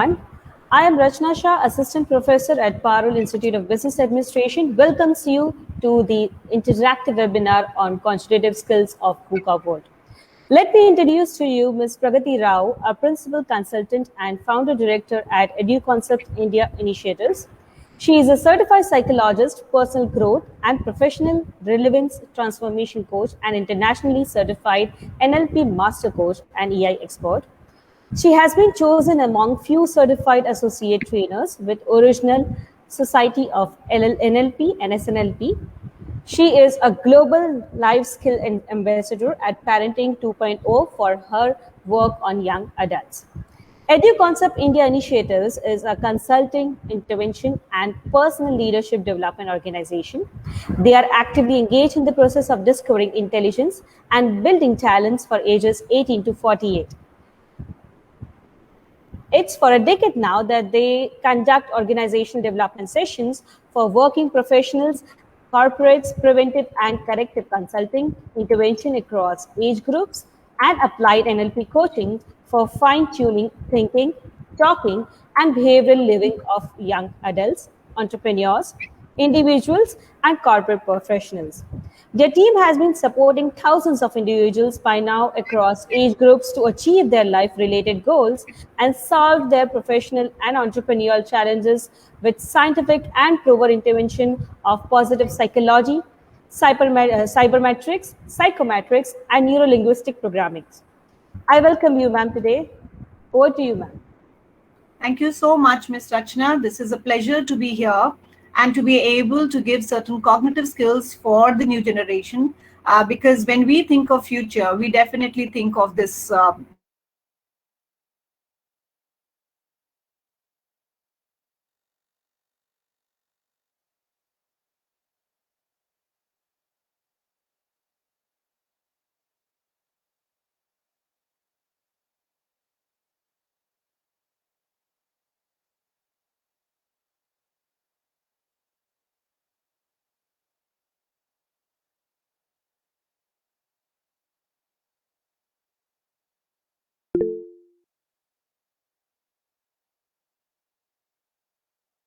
I am Rachna Shah, Assistant Professor at Parul Institute of Business Administration, welcomes you to the interactive webinar on quantitative skills of VUCA world. Let me introduce to you Ms. Pragati Rao, a Principal Consultant and Founder Director at EduConcept India Initiatives. She is a certified psychologist, personal growth and professional relevance transformation coach, and internationally certified NLP master coach and EI expert. She has been chosen among few certified associate trainers with original Society of NLP and SNLP. She is a global life skill ambassador at Parenting 2.0 for her work on young adults. EduConcept India Initiatives is a consulting, intervention, and personal leadership development organization. They are actively engaged in the process of discovering intelligence and building talents for ages 18 to 48. It's for a decade now that they conduct organization development sessions for working professionals, corporates, preventive and corrective consulting, intervention across age groups, and applied NLP coaching for fine-tuning thinking, talking, and behavioral living of young adults, entrepreneurs, individuals, and corporate professionals. Their team has been supporting thousands of individuals by now across age groups to achieve their life-related goals and solve their professional and entrepreneurial challenges with scientific and proven intervention of positive psychology, cybermetrics, psychometrics, and neurolinguistic programming. I welcome you, ma'am, today. Over to you, ma'am. Thank you so much, Ms. Rachna. This is a pleasure to be here and to be able to give certain cognitive skills for the new generation. Because when we think of future, we definitely think of this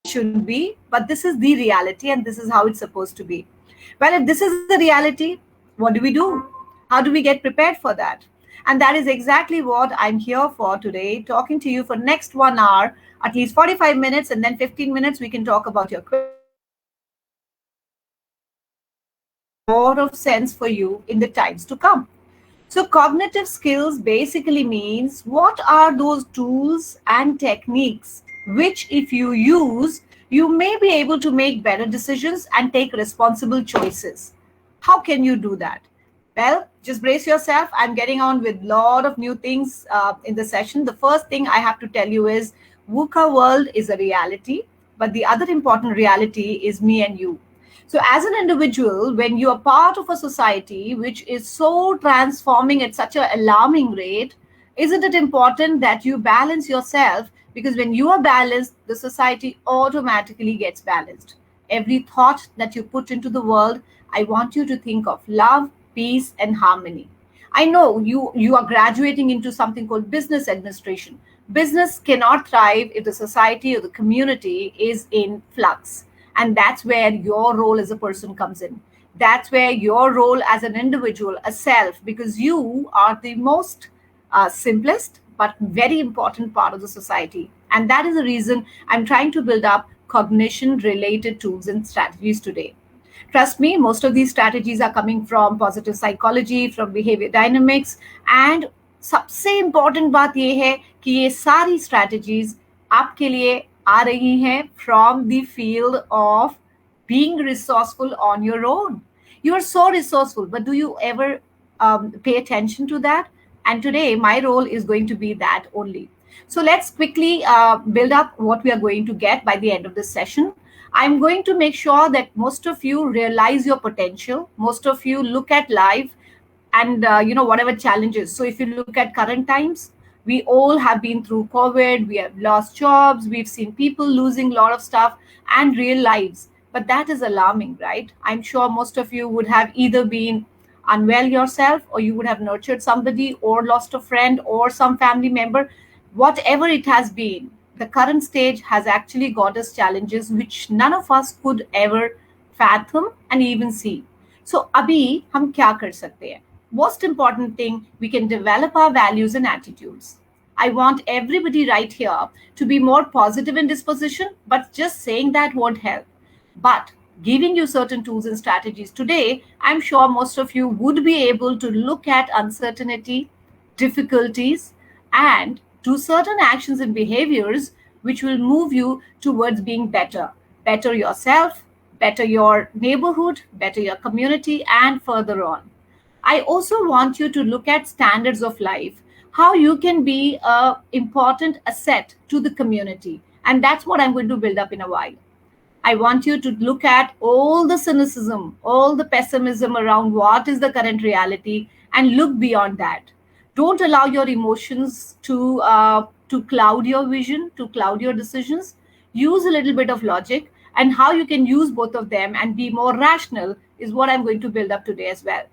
should be, but this is the reality and this is how it's supposed to be. Well, if this is the reality, what do we do? How do we get prepared for that? And that is exactly what I'm here for today, talking to you for next 1 hour, at least 45 minutes, and then 15 minutes we can talk about your lot of sense for you in the times to come. So cognitive skills basically means what are those tools and techniques which if you use, you may be able to make better decisions and take responsible choices. How can you do that? Well, just brace yourself. I'm getting on with a lot of new things in the session. The first thing I have to tell you is VUCA world is a reality, but the other important reality is me and you. So as an individual, when you are part of a society which is so transforming at such an alarming rate, isn't it important that you balance yourself? Because when you are balanced, the society automatically gets balanced. Every thought that you put into the world, I want you to think of love, peace, and harmony. I know you are graduating into something called business administration. Business cannot thrive if the society or the community is in flux. And that's where your role as a person comes in. That's where your role as an individual, a self, because you are the most simplest but very important part of the society. And that is the reason I'm trying to build up cognition related tools and strategies today. Trust me, most of these strategies are coming from positive psychology, from behavior dynamics, and सबसे important बात ये है कि ये सारी strategies आपके लिए आ रही हैं from the field of being resourceful on your own. You are so resourceful, but do you ever pay attention to that? And today, my role is going to be that only. So let's quickly build up what we are going to get by the end of this session. I'm going to make sure that most of you realize your potential. Most of you look at life and, whatever challenges. So if you look at current times, we all have been through COVID, we have lost jobs, we've seen people losing a lot of stuff and real lives. But that is alarming, right? I'm sure most of you would have either been unwell yourself, or you would have nurtured somebody, or lost a friend, or some family member, whatever it has been. the current stage has actually got us challenges which none of us could ever fathom and even see. So abhi hum kya kar sakte hain? Most important thing, we can develop our values and attitudes. I want everybody right here to be more positive in disposition, but just saying that won't help. But giving you certain tools and strategies today, I'm sure most of you would be able to look at uncertainty, difficulties, and do certain actions and behaviors which will move you towards being better. Better yourself, better your neighborhood, better your community, and further on. I also want you to look at standards of life, how you can be a important asset to the community. And that's what I'm going to build up in a while. I want you to look at all the cynicism, all the pessimism around what is the current reality, and look beyond that. Don't allow your emotions to cloud your vision, to cloud your decisions. Use a little bit of logic, and how you can use both of them and be more rational is what I'm going to build up today as well.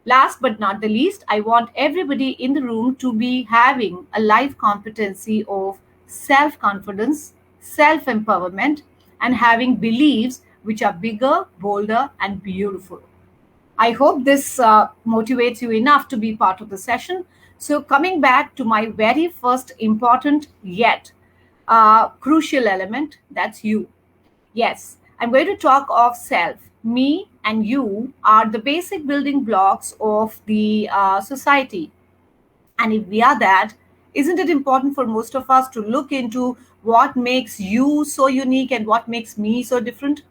Last but not the least, I want everybody in the room to be having a life competency of self confidence, self empowerment, and having beliefs which are bigger, bolder, and beautiful. I hope this motivates you enough to be part of the session. So, coming back to my very first important yet crucial element, that's you. Yes, I'm going to talk of self. Me and you are the basic building blocks of the society. And if we are that, isn't it important for most of us to look into what makes you so unique and what makes me so different?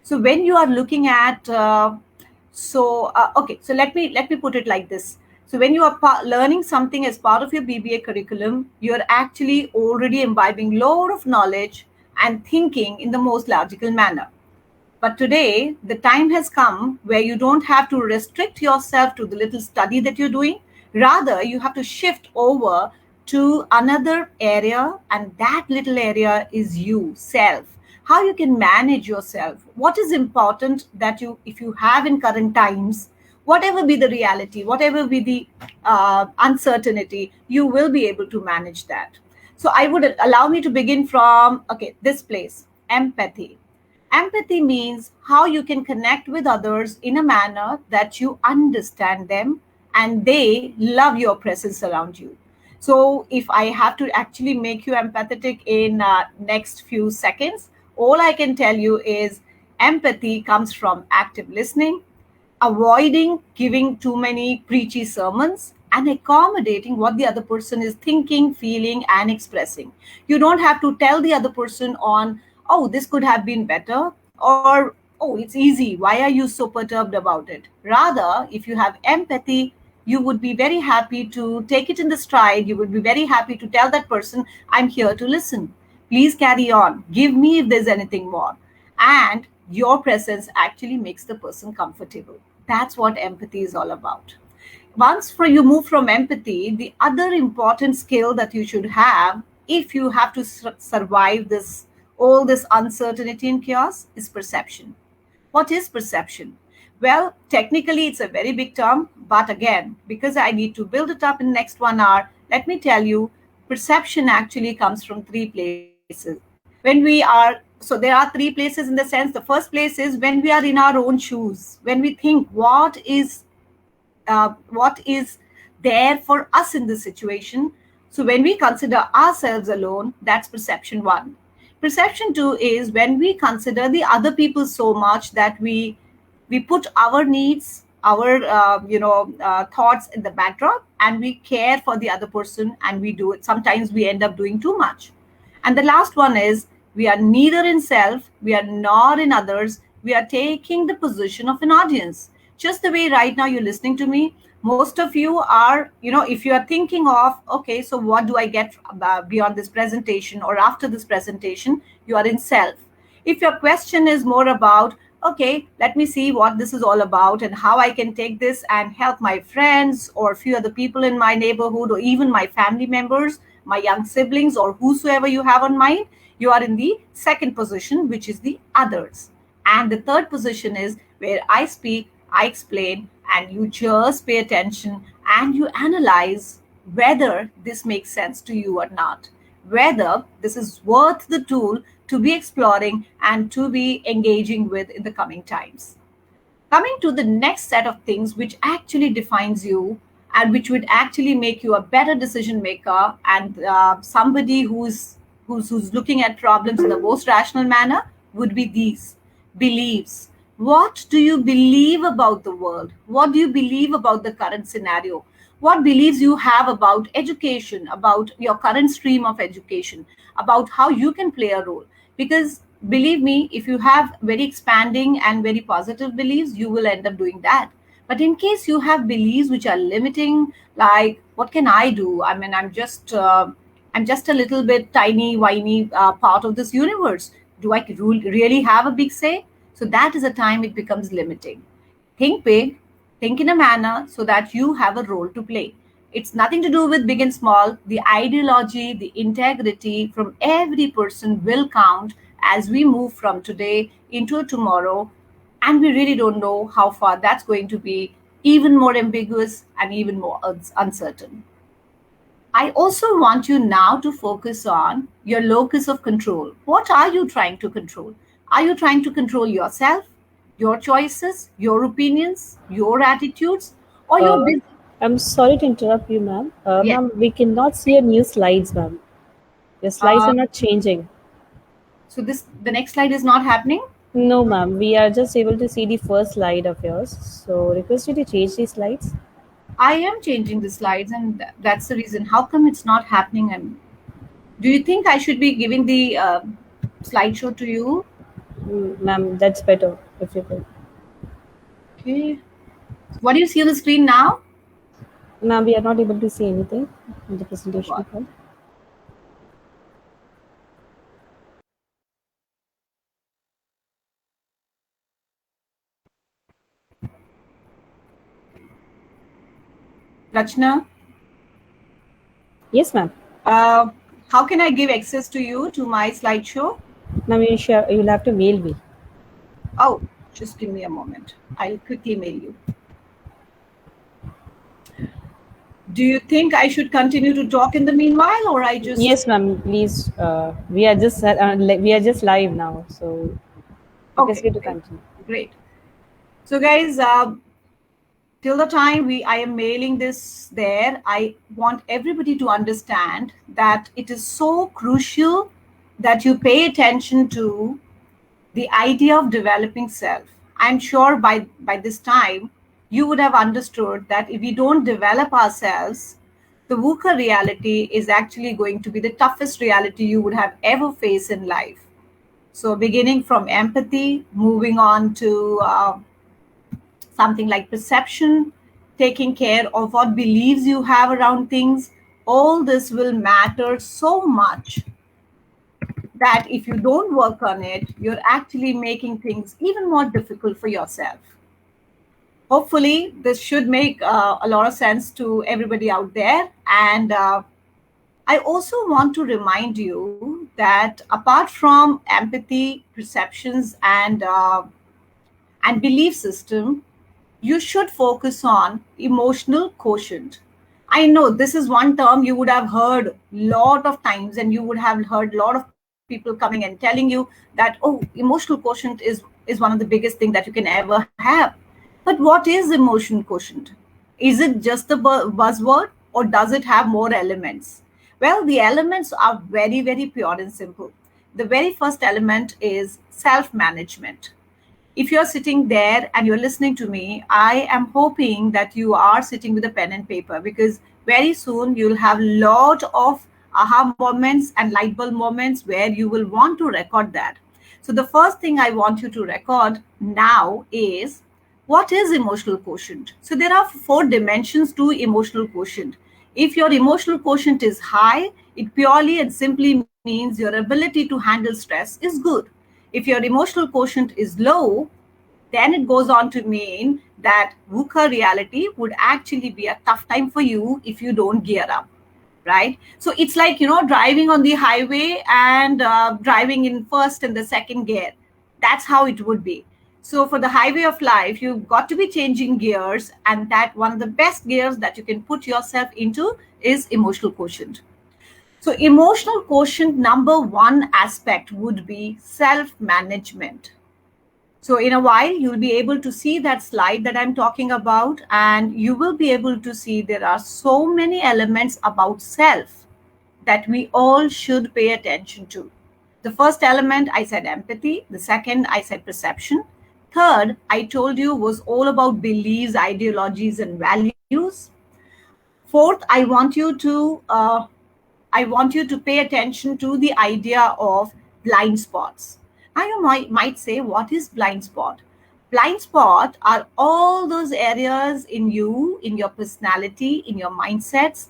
So when you are looking at, okay, so let me put it like this. So when you are learning something as part of your BBA curriculum, you're actually already imbibing lot of knowledge and thinking in the most logical manner. But today, the time has come where you don't have to restrict yourself to the little study that you're doing. Rather, you have to shift over to another area, and that little area is you, self. How you can manage yourself. What is important that you, if you have in current times, whatever be the reality, whatever be the uncertainty, you will be able to manage that. So I would allow me to begin from, okay, this place, empathy. Empathy means how you can connect with others in a manner that you understand them and they love your presence around you. So if I have to actually make you empathetic in next few seconds, all I can tell you is empathy comes from active listening, avoiding giving too many preachy sermons, and accommodating what the other person is thinking, feeling, and expressing. You don't have to tell the other person on, oh, this could have been better, or, oh, it's easy. Why are you so perturbed about it? Rather, if you have empathy, you would be very happy to take it in the stride. You would be very happy to tell that person, I'm here to listen. Please carry on. Give me if there's anything more. And your presence actually makes the person comfortable. That's what empathy is all about. Once you move from empathy, the other important skill that you should have if you have to survive this all this uncertainty and chaos is perception. What is perception? Well, technically it's a very big term, but again, because I need to build it up in the next 1 hour, let me tell you, perception actually comes from three places. When we are, so there are three places in the sense, the first place is when we are in our own shoes, when we think what is there for us in this situation. So when we consider ourselves alone, that's perception one. Perception two is when we consider the other people so much that we put our needs, our thoughts in the backdrop, and we care for the other person, and we do it. Sometimes we end up doing too much. And the last one is we are neither in self, we are not in others, we are taking the position of an audience. Just the way right now you're listening to me, most of you are, if you are thinking of, okay, so what do I get beyond this presentation or after this presentation, you are in self. If your question is more about, okay, let me see what this is all about and how I can take this and help my friends or a few other people in my neighborhood or even my family members, my young siblings or whosoever you have on mind, you are in the second position, which is the others. And the third position is where I speak, I explain, and you just pay attention and you analyze whether this makes sense to you or not. whether this is worth the tool to be exploring and to be engaging with in the coming times. Coming to the next set of things which actually defines you and which would actually make you a better decision maker and somebody who's looking at problems in the most rational manner would be these beliefs. What do you believe about the world? What do you believe about the current scenario? What beliefs you have about education, about your current stream of education, about how you can play a role? Because believe me, if you have very expanding and very positive beliefs, you will end up doing that. But in case you have beliefs which are limiting, like what can I do? I mean, I'm just a little bit tiny, whiny part of this universe. Do I really have a big say? So that is a time it becomes limiting. Think big, think in a manner so that you have a role to play. It's nothing to do with big and small. The ideology, the integrity from every person will count as we move from today into tomorrow. And we really don't know how far that's going to be, even more ambiguous and even more uncertain. I also want you now to focus on your locus of control. What are you trying to control? Are you trying to control yourself, your choices, your opinions, your attitudes, or your Uh, business? I'm sorry to interrupt you, ma'am. Yes. Ma'am, we cannot see your new slides, ma'am. Your slides Uh, are not changing. so the next slide is not happening. No, ma'am. We are just able to see the first slide of yours. So, request you to change the slides. I am changing the slides, and that's the reason. How come it's not happening? And do you think I should be giving the slideshow to you? Ma'am, that's better if you could. Okay. What do you see on the screen now? Ma'am, we are not able to see anything in the Oh presentation God. hall. Rachna, Yes, ma'am. uh, how can I give access to you to my slideshow? Ma'am, you'll have to mail me. Oh, just give me a moment. I'll quickly mail you. Do you think I should continue to talk in the meanwhile, or I just? Yes, ma'am. Please. We are just live now, so request Okay, you to great, continue. great. So, guys, till the time I am mailing this there, I want everybody to understand that it is so crucial that you pay attention to the idea of developing self. I'm sure by this time you would have understood that if we don't develop ourselves, the VUCA reality is actually going to be the toughest reality you would have ever faced in life. So, beginning from empathy, moving on to something like perception, taking care of what beliefs you have around things, all this will matter so much that if you don't work on it, you're actually making things even more difficult for yourself. Hopefully, this should make a lot of sense to everybody out there. And I also want to remind you that apart from empathy, perceptions, and belief system, you should focus on emotional quotient. I know this is one term you would have heard lot of times, and you would have heard a lot of people coming and telling you that, oh, emotional quotient is one of the biggest thing that you can ever have. But what is emotional quotient? Is it just the buzzword, or does it have more elements? Well, the elements are very, very pure and simple. The very first element is self management. If you're sitting there and you're listening to me, I am hoping that you are sitting with a pen and paper, because very soon you'll have a lot of aha moments and light bulb moments where you will want to record that. So the first thing I want you to record now is, what is emotional quotient? So there are four dimensions to emotional quotient. If your emotional quotient is high, it purely and simply means your ability to handle stress is good. If your emotional quotient is low, then it goes on to mean that VUCA reality would actually be a tough time for you if you don't gear up, right? So it's like, driving on the highway and driving in first and the second gear. That's how it would be. So for the highway of life, you've got to be changing gears, and that one of the best gears that you can put yourself into is emotional quotient. So emotional quotient number one aspect would be self-management. So in a while, you'll be able to see that slide that I'm talking about, and you will be able to see there are so many elements about self that we all should pay attention to. The first element, I said empathy. The second, I said perception. Third, I told you was all about beliefs, ideologies, and values. Fourth, I want you to pay attention to the idea of blind spots. Now you might say, what is blind spot? Blind spot are all those areas in you, in your personality, in your mindsets,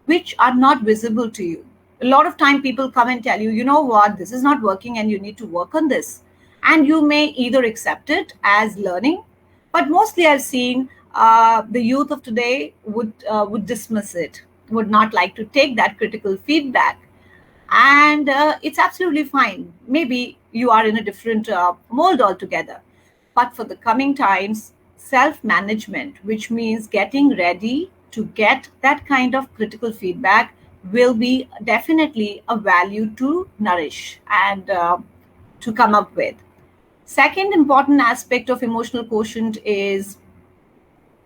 which are not visible to you. A lot of time people come and tell you, you know what, this is not working and you need to work on this. And you may either accept it as learning, but mostly I've seen the youth of today would dismiss it, would not like to take that critical feedback, and it's absolutely fine. Maybe you are in a different mold altogether, but for the coming times, self-management, which means getting ready to get that kind of critical feedback, will be definitely a value to nourish and to come up with. Second important aspect of emotional quotient is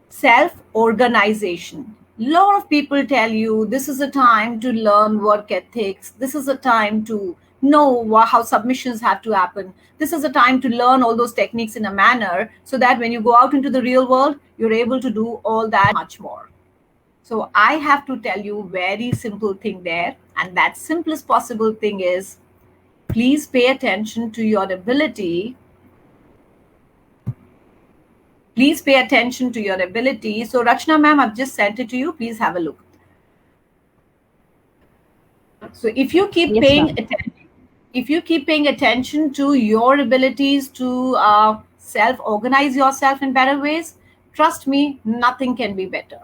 self-organization. A lot of people tell you this is a time to learn work ethics. This is a time to know how submissions have to happen. This is a time to learn all those techniques in a manner so that when you go out into the real world, you're able to do all that much more. So I have to tell you very simple thing there. And that simplest possible thing is, please pay attention to your ability. Please pay attention to your ability. So Rachna ma'am, I've just sent it to you. Please have a look. So if you keep Yes, paying ma'am. attention, if you keep paying attention to your abilities to self-organize yourself in better ways, trust me, nothing can be better.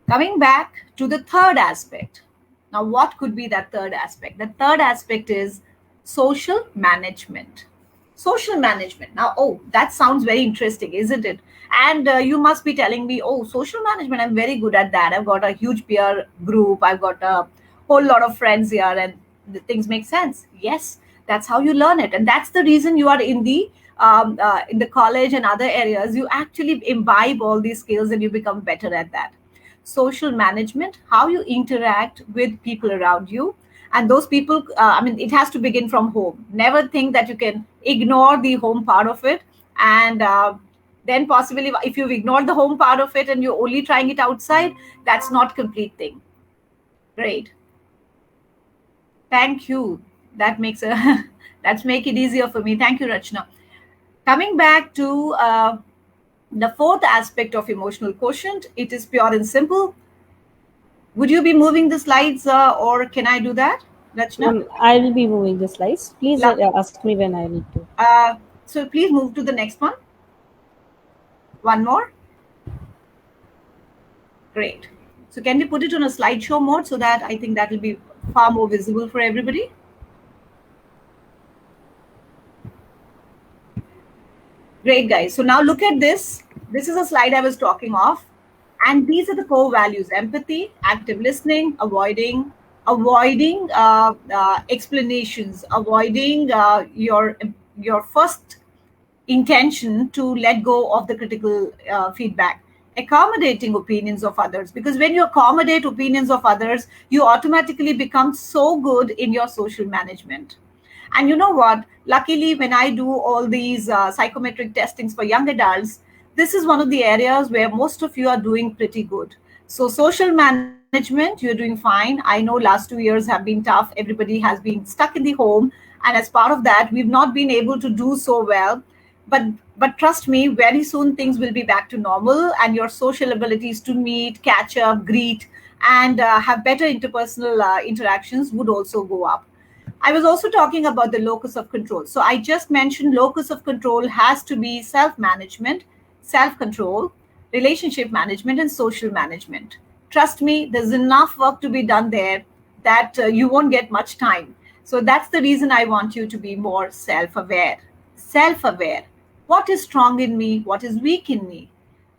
Coming back to the third aspect. Now, what could be that third aspect? The third aspect is social management. Social management. Now, oh, that sounds very interesting, isn't it? And you must be telling me, oh, social management, I'm very good at that. I've got a huge peer group. I've got a whole lot of friends here, and the things make sense. Yes, that's how you learn it. And that's the reason you are in the college and other areas. You actually imbibe all these skills and you become better at that. Social management, how you interact with people around you, and those people, it has to begin from home. Never think that you can ignore the home part of it, and then possibly if you've ignored the home part of it and you're only trying it outside, that's not complete thing. Great, thank you. That makes a that's make it easier for me. Thank you, Rachna. Coming back to the fourth aspect of emotional quotient, it is pure and simple. Would you be moving the slides, or can I do that, Rachna? I will be moving the slides. Please Lovely. ask me when I need to. So please move to the next one. One more. Great. So can we put it on a slideshow mode so that I think that will be far more visible for everybody? Great, guys. So now look at this. This is a slide I was talking of. And these are the core values: empathy, active listening, avoiding explanations, avoiding your first intention to let go of the critical feedback, accommodating opinions of others, because when you accommodate opinions of others, you automatically become so good in your social management. And you know what, luckily when I do all these psychometric testings for young adults, this is one of the areas where most of you are doing pretty good. So social management, you're doing fine. I know last 2 years have been tough. Everybody has been stuck in the home, and as part of that, we've not been able to do so well. But but trust me, very soon things will be back to normal, and your social abilities to meet, catch up, greet, and have better interpersonal interactions would also go up. I was also talking about the locus of control. So I just mentioned locus of control has to be self management, self control, relationship management, and social management. Trust me, there's enough work to be done there that you won't get much time. So that's the reason I want you to be more self aware. Self aware. What is strong in me? What is weak in me?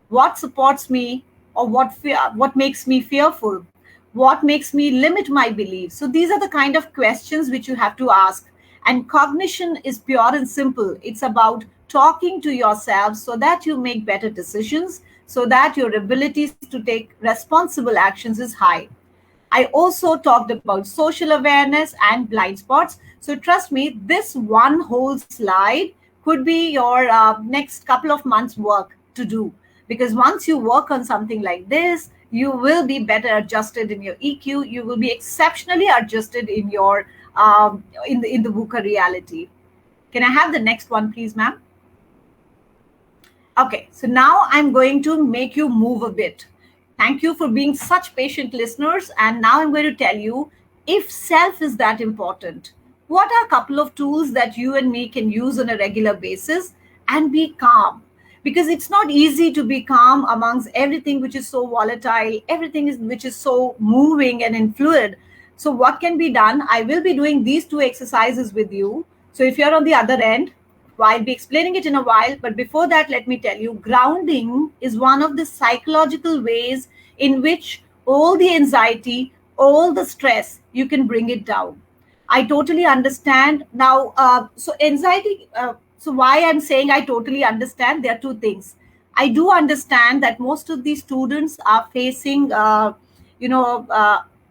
What supports me, or what makes me fearful? What makes me limit my beliefs? So these are the kind of questions which you have to ask. And cognition is pure and simple. It's about talking to yourself so that you make better decisions, so that your abilities to take responsible actions is high. I also talked about social awareness and blind spots. So trust me, this one whole slide could be your next couple of months' work to do. Because once you work on something like this, you will be better adjusted in your EQ. You will be exceptionally adjusted in your in the VUCA reality. Can I have the next one, please, ma'am? Okay, so now I'm going to make you move a bit. Thank you for being such patient listeners. And now I'm going to tell you, if self is that important, what are a couple of tools that you and me can use on a regular basis and be calm? Because it's not easy to be calm amongst everything which is so volatile, everything which is so moving and in fluid. So, what can be done? I will be doing these two exercises with you. So, if you're on the other end, I'll be explaining it in a while, but before that, let me tell you, grounding is one of the psychological ways in which all the anxiety, all the stress, you can bring it down. I totally understand. Now, so anxiety, so why I'm saying I totally understand, there are two things. I do understand that most of these students are facing, you know,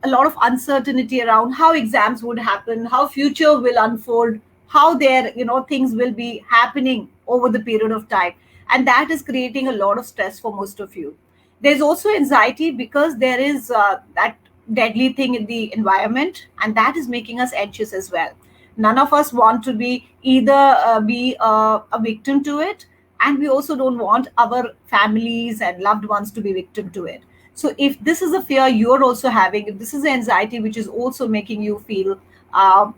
a lot of uncertainty around how exams would happen, how future will unfold, how their things will be happening over the period of time, and that is creating a lot of stress for most of you. There's also anxiety because there is that deadly thing in the environment, and that is making us anxious as well. None of us want to be either be a victim to it, and we also don't want our families and loved ones to be victim to it. So if this is a fear you're also having, if this is anxiety which is also making you feel uh,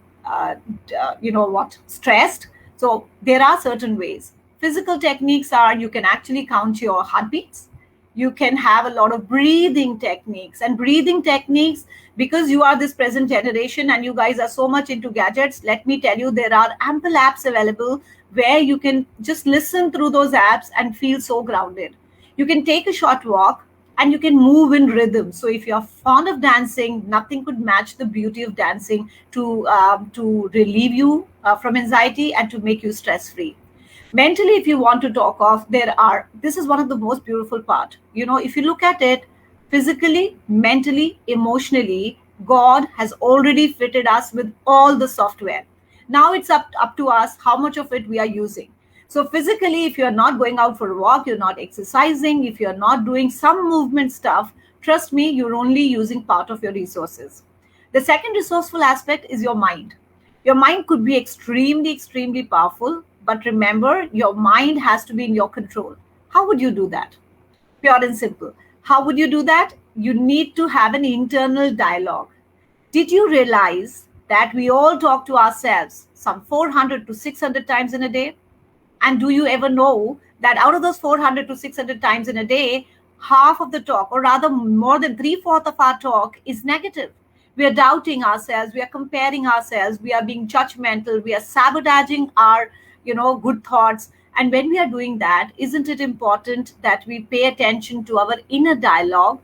stressed, so there are certain ways. Physical techniques are, you can actually count your heartbeats. You can have a lot of breathing techniques, and breathing techniques, because you are this present generation and you guys are so much into gadgets, let me tell you, there are ample apps available where you can just listen through those apps and feel so grounded. You can take a short walk and you can move in rhythm. So if you're fond of dancing, nothing could match the beauty of dancing to relieve you from anxiety and to make you stress free. Mentally, if you want to talk of, this is one of the most beautiful part. If you look at it, physically, mentally, emotionally, God has already fitted us with all the software. Now it's up to us how much of it we are using. So physically, if you're not going out for a walk, you're not exercising, if you're not doing some movement stuff, trust me, you're only using part of your resources. The second resourceful aspect is your mind. Your mind could be extremely, extremely powerful, but remember, your mind has to be in your control. How would you do that? Pure and simple. How would you do that? You need to have an internal dialogue. Did you realize that we all talk to ourselves some 400 to 600 times in a day? And do you ever know that out of those 400 to 600 times in a day, half of the talk, or rather more than three-fourths of our talk, is negative? We are doubting ourselves, we are comparing ourselves, we are being judgmental, we are sabotaging our good thoughts. And when we are doing that, isn't it important that we pay attention to our inner dialogue?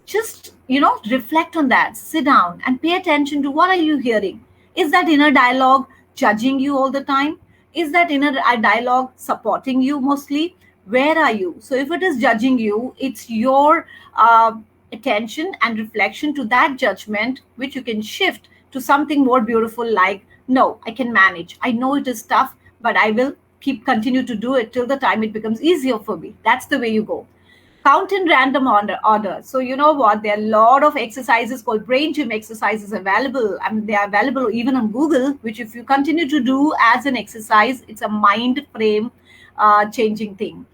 Just reflect on that, sit down and pay attention to, what are you hearing? Is that inner dialogue judging you all the time? Is that inner dialogue supporting you mostly? Where are you? So if it is judging you, it's your attention and reflection to that judgment, which you can shift to something more beautiful, like, no, I can manage, I know it is tough, but I will continue to do it till the time it becomes easier for me. That's the way you go. Count in random order. So you know what? There are a lot of exercises called brain gym exercises available. I mean, they are available even on Google, which if you continue to do as an exercise, it's a mind frame changing thing.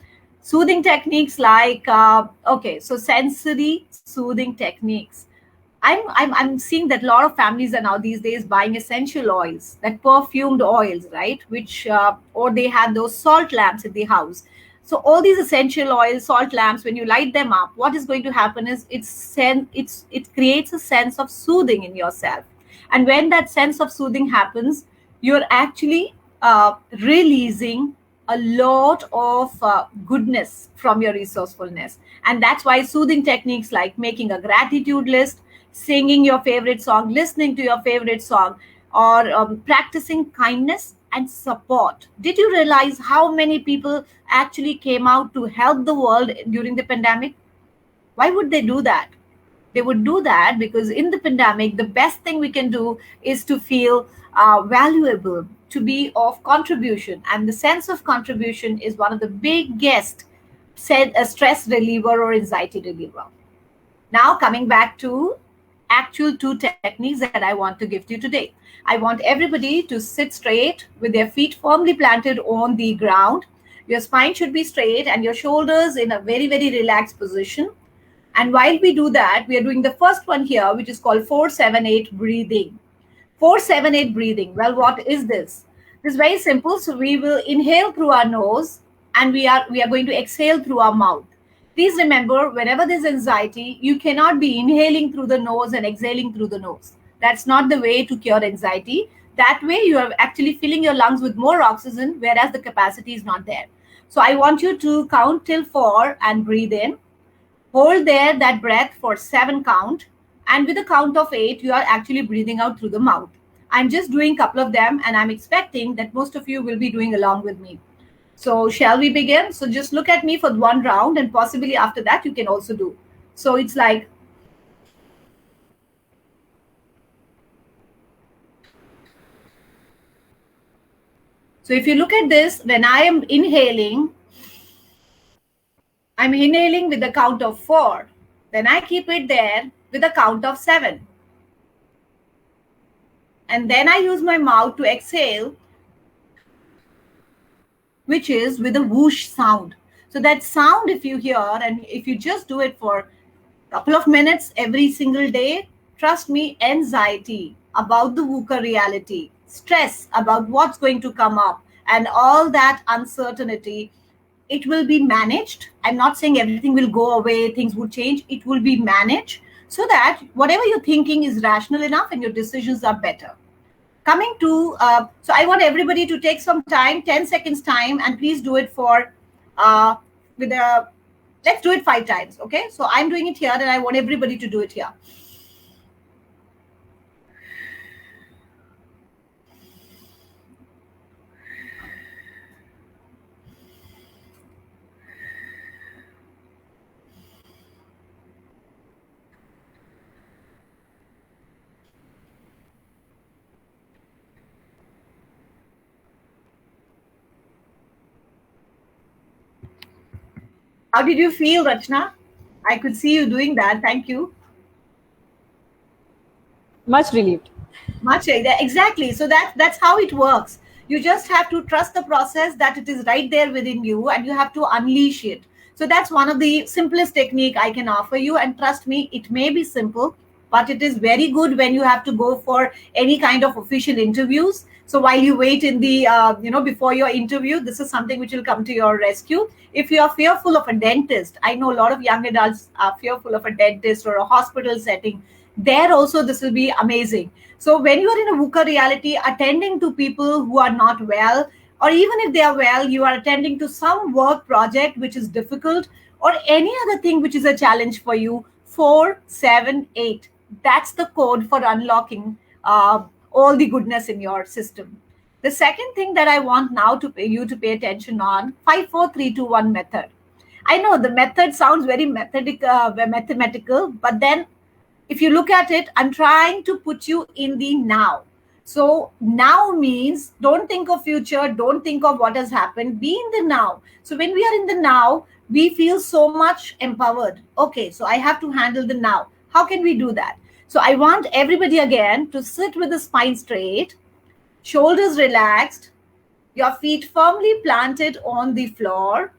Soothing techniques like, so sensory soothing techniques. I'm seeing that a lot of families are now these days buying essential oils, like perfumed oils, right? Which or they have those salt lamps in the house. So all these essential oils, salt lamps, when you light them up, what is going to happen is it creates a sense of soothing in yourself. And when that sense of soothing happens, you're actually releasing a lot of goodness from your resourcefulness. And that's why soothing techniques like making a gratitude list, singing your favorite song, listening to your favorite song, or practicing kindness and support. Did you realize how many people actually came out to help the world during the pandemic? Why would they do that? They would do that because in the pandemic, the best thing we can do is to feel valuable, to be of contribution. And the sense of contribution is one of the biggest said a stress reliever or anxiety reliever. Now, coming back to actual two techniques that I want to give to you today. I want everybody to sit straight with their feet firmly planted on the ground. Your spine should be straight and your shoulders in a very, very relaxed position. And while we do that, we are doing the first one here, which is called 478 breathing. 478 breathing. Well, what is this? This is very simple. So we will inhale through our nose and we are going to exhale through our mouth. Please remember, whenever there's anxiety, you cannot be inhaling through the nose and exhaling through the nose. That's not the way to cure anxiety. That way, you are actually filling your lungs with more oxygen, whereas the capacity is not there. So I want you to count till 4 and breathe in. Hold there that breath for 7 count. And with a count of 8, you are actually breathing out through the mouth. I'm just doing a couple of them, and I'm expecting that most of you will be doing along with me. So shall we begin? So just look at me for one round, and possibly after that you can also do. So it's like, so if you look at this, when I am inhaling, I'm inhaling with the count of 4. Then I keep it there with a count of 7. And then I use my mouth to exhale, which is with a whoosh sound. So that sound, if you hear, and if you just do it for a couple of minutes every single day, trust me, anxiety about the VUCA reality, stress about what's going to come up, and all that uncertainty, it will be managed. I'm not saying everything will go away, things would change. It will be managed so that whatever you're thinking is rational enough and your decisions are better. Coming to, so I want everybody to take some time, 10 seconds time, and please do it for, let's do it 5 times, okay? So I'm doing it here and I want everybody to do it here. How did you feel, Rachna? I could see you doing that. Thank you. Much relieved. Much, exactly. So that's how it works. You just have to trust the process, that it is right there within you, and you have to unleash it. So that's one of the simplest technique I can offer you. And trust me, it may be simple, but it is very good when you have to go for any kind of official interviews. So while you wait in the, before your interview, this is something which will come to your rescue. If you are fearful of a dentist, I know a lot of young adults are fearful of a dentist or a hospital setting. There also, this will be amazing. So when you are in a VUCA reality, attending to people who are not well, or even if they are well, you are attending to some work project which is difficult, or any other thing which is a challenge for you, 478. That's the code for unlocking all the goodness in your system. The second thing that I want now to you to pay attention on, 54321 method. I know the method sounds very mathematical, but then if you look at it, I'm trying to put you in the now. So now means don't think of future, don't think of what has happened, be in the now. So when we are in the now, we feel so much empowered. Okay, so I have to handle the now. How can we do that? So I want everybody again to sit with the spine straight, shoulders relaxed, your feet firmly planted on the floor,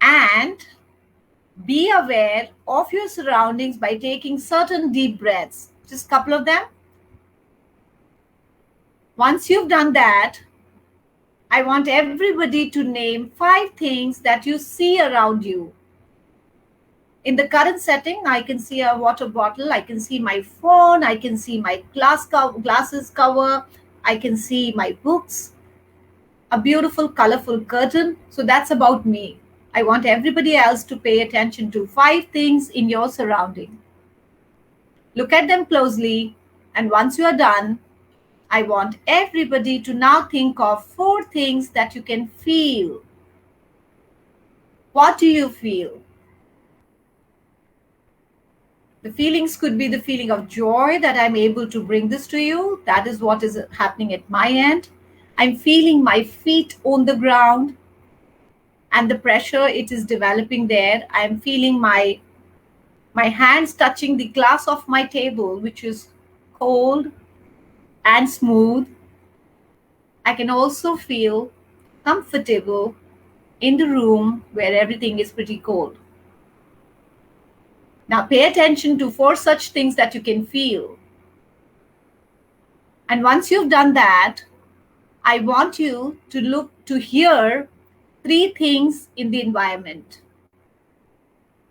and be aware of your surroundings by taking certain deep breaths. Just a couple of them. Once you've done that, I want everybody to name 5 things that you see around you. In the current setting, I can see a water bottle, I can see my phone, I can see my glasses cover, I can see my books, a beautiful, colorful curtain. So that's about me. I want everybody else to pay attention to 5 things in your surrounding. Look at them closely, and once you are done, I want everybody to now think of 4 things that you can feel. What do you feel? The feelings could be the feeling of joy that I'm able to bring this to you. That is what is happening at my end. I'm feeling my feet on the ground and the pressure it is developing there. I'm feeling my hands touching the glass of my table, which is cold and smooth. I can also feel comfortable in the room where everything is pretty cold. Now pay attention to 4 such things that you can feel. And once you've done that, I want you to hear 3 things in the environment.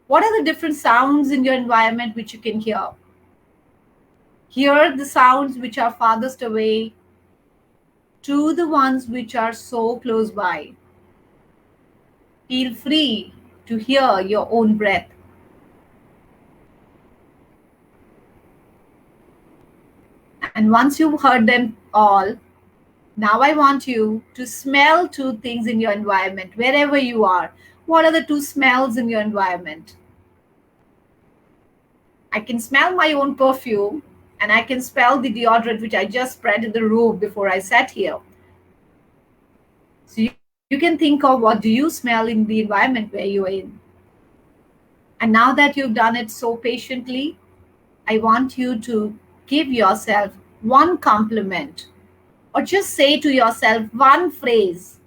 What are the different sounds in your environment which you can hear? Hear the sounds which are farthest away to the ones which are so close by. Feel free to hear your own breath. And once you've heard them all, now I want you to smell 2 things in your environment, wherever you are. What are the 2 smells in your environment? I can smell my own perfume, and I can smell the deodorant which I just spread in the room before I sat here. So you can think of what do you smell in the environment where you're in. And now that you've done it so patiently, I want you to give yourself 1 compliment, or just say to yourself 1 phrase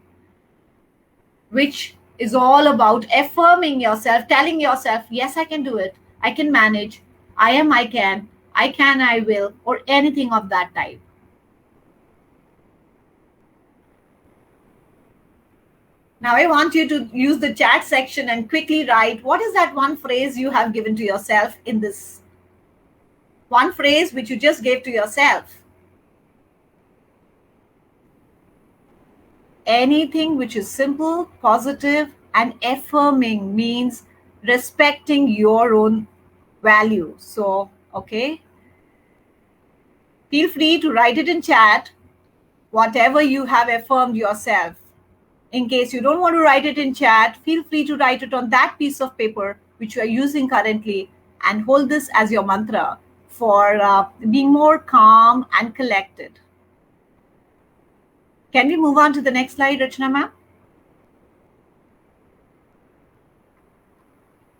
which is all about affirming yourself, telling yourself, yes, I can do it, I can manage, I am, I can, I will, or anything of that type. Now I want you to use the chat section and quickly write what is that 1 phrase you have given to yourself in this. 1 phrase which you just gave to yourself. Anything which is simple, positive, and affirming means respecting your own value. So, okay. Feel free to write it in chat, whatever you have affirmed yourself. In case you don't want to write it in chat, feel free to write it on that piece of paper which you are using currently, and hold this as your mantra for being more calm and collected. Can we move on to the next slide, Rachna ma'am?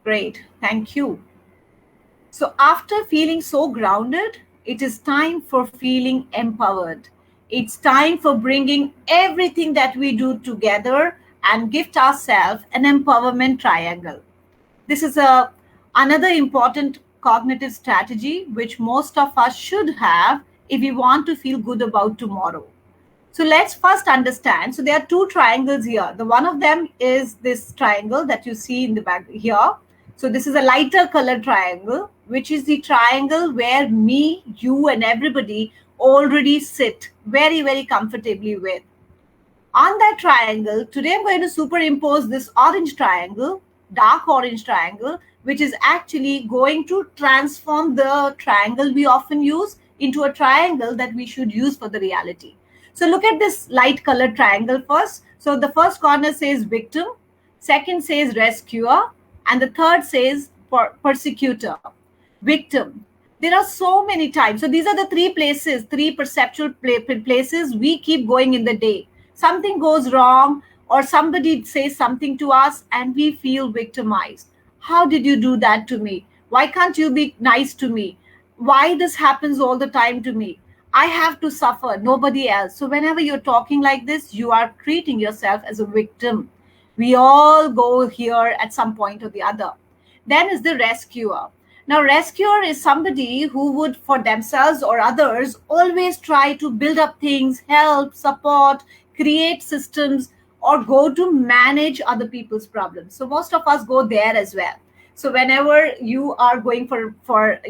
Great, thank you. So after feeling so grounded, it is time for feeling empowered. It's time for bringing everything that we do together and gift ourselves an empowerment triangle. This is another important cognitive strategy which most of us should have if we want to feel good about tomorrow. So let's first understand. So there are 2 triangles here. The one of them is this triangle that you see in the back here. So this is a lighter colored triangle, which is the triangle where me, you, and everybody already sit very, very comfortably with. On that triangle, today I'm going to superimpose this orange triangle, dark orange triangle, which is actually going to transform the triangle we often use into a triangle that we should use for the reality. So look at this light colored triangle first. So the first corner says victim, second says rescuer, and the third says persecutor. Victim. There are so many times. So these are the 3 places, 3 perceptual places we keep going in the day. Something goes wrong, or somebody says something to us and we feel victimized. How did you do that to me? Why can't you be nice to me? Why this happens all the time to me? I have to suffer, nobody else. So whenever you're talking like this, you are treating yourself as a victim. We all go here at some point or the other. Then is the rescuer. Now, rescuer is somebody who would, for themselves or others, always try to build up things, help, support, create systems, or go to manage other people's problems. So most of us go there as well. So whenever you are going for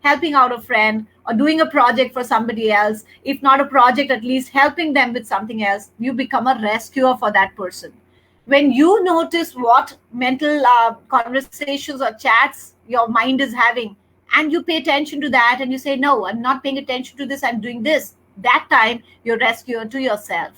helping out a friend or doing a project for somebody else, if not a project, at least helping them with something else, you become a rescuer for that person. When you notice what mental conversations or chats your mind is having, and you pay attention to that and you say, no, I'm not paying attention to this, I'm doing this. That time you're rescuer to yourself.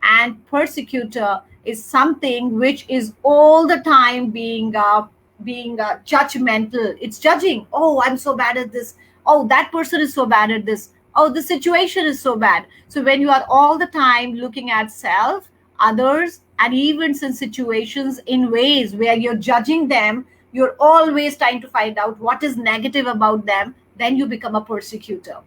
And persecutor is something which is all the time being judgmental. It's judging. Oh, I'm so bad at this. Oh, that person is so bad at this. Oh, the situation is so bad. So when you are all the time looking at self, others, and events and situations in ways where you're judging them, you're always trying to find out what is negative about them, then you become a persecutor.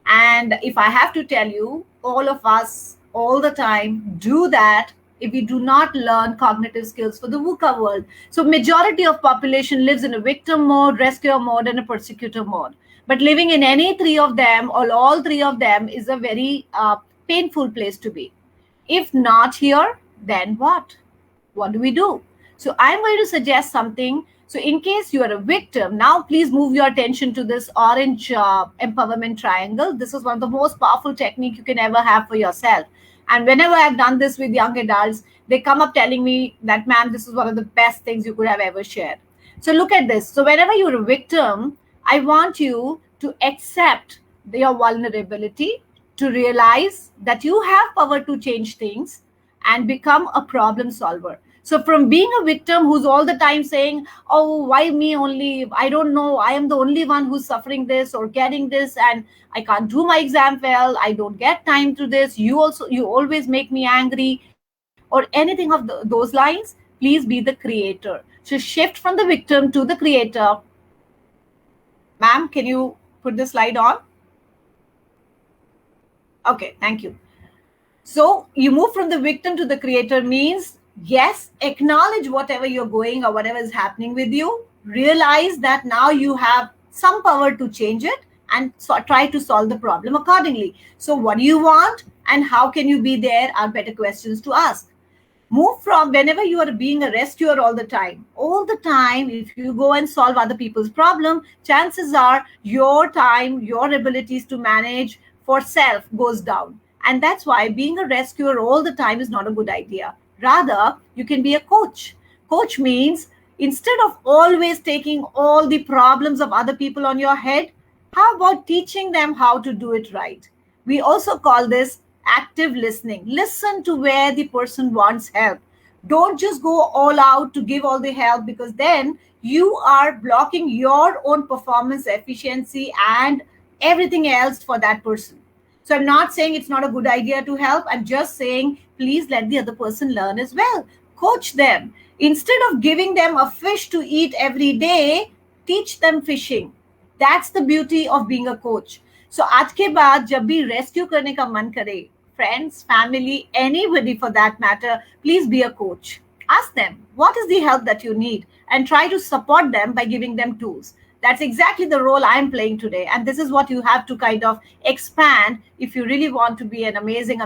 And if I have to tell you, all of us all the time do that if we do not learn cognitive skills for the VUCA world. So majority of population lives in a victim mode, rescuer mode, and a persecutor mode. But living in any three of them or all three of them is a very painful place to be. If not here, then what? What do we do? So I'm going to suggest something. So in case you are a victim, now please move your attention to this orange empowerment triangle. This is one of the most powerful technique you can ever have for yourself. And whenever I've done this with young adults, they come up telling me that, ma'am, this is one of the best things you could have ever shared. So look at this. So whenever you're a victim, I want you to accept your vulnerability, to realize that you have power to change things and become a problem solver. So from being a victim who's all the time saying, oh, why me only? I don't know. I am the only one who's suffering this or getting this, and I can't do my exam well. I don't get time to this. You always make me angry, or anything of those lines. Please be the creator. So shift from the victim to the creator. Ma'am, can you put the slide on? Okay, thank you. So you move from the victim to the creator means, yes, acknowledge whatever you're going or whatever is happening with you. Realize that now you have some power to change it and try to solve the problem accordingly. So what do you want and how can you be there are better questions to ask. Move from whenever you are being a rescuer all the time, if you go and solve other people's problem, chances are your time, your abilities to manage for self goes down. And that's why being a rescuer all the time is not a good idea. Rather, you can be a coach. Coach means instead of always taking all the problems of other people on your head, how about teaching them how to do it right? We also call this active listening. Listen to where the person wants help. Don't just go all out to give all the help, because then you are blocking your own performance efficiency and everything else for that person. So I'm not saying it's not a good idea to help. I'm just saying, please let the other person learn as well. Coach them. Instead of giving them a fish to eat every day, teach them fishing. That's the beauty of being a coach. So आज के बाद जब भी rescue करने का मन करे, friends, family, anybody for that matter, please be a coach. Ask them, what is the help that you need? And try to support them by giving them tools. That's exactly the role I'm playing today. And this is what you have to kind of expand if you really want to be an amazing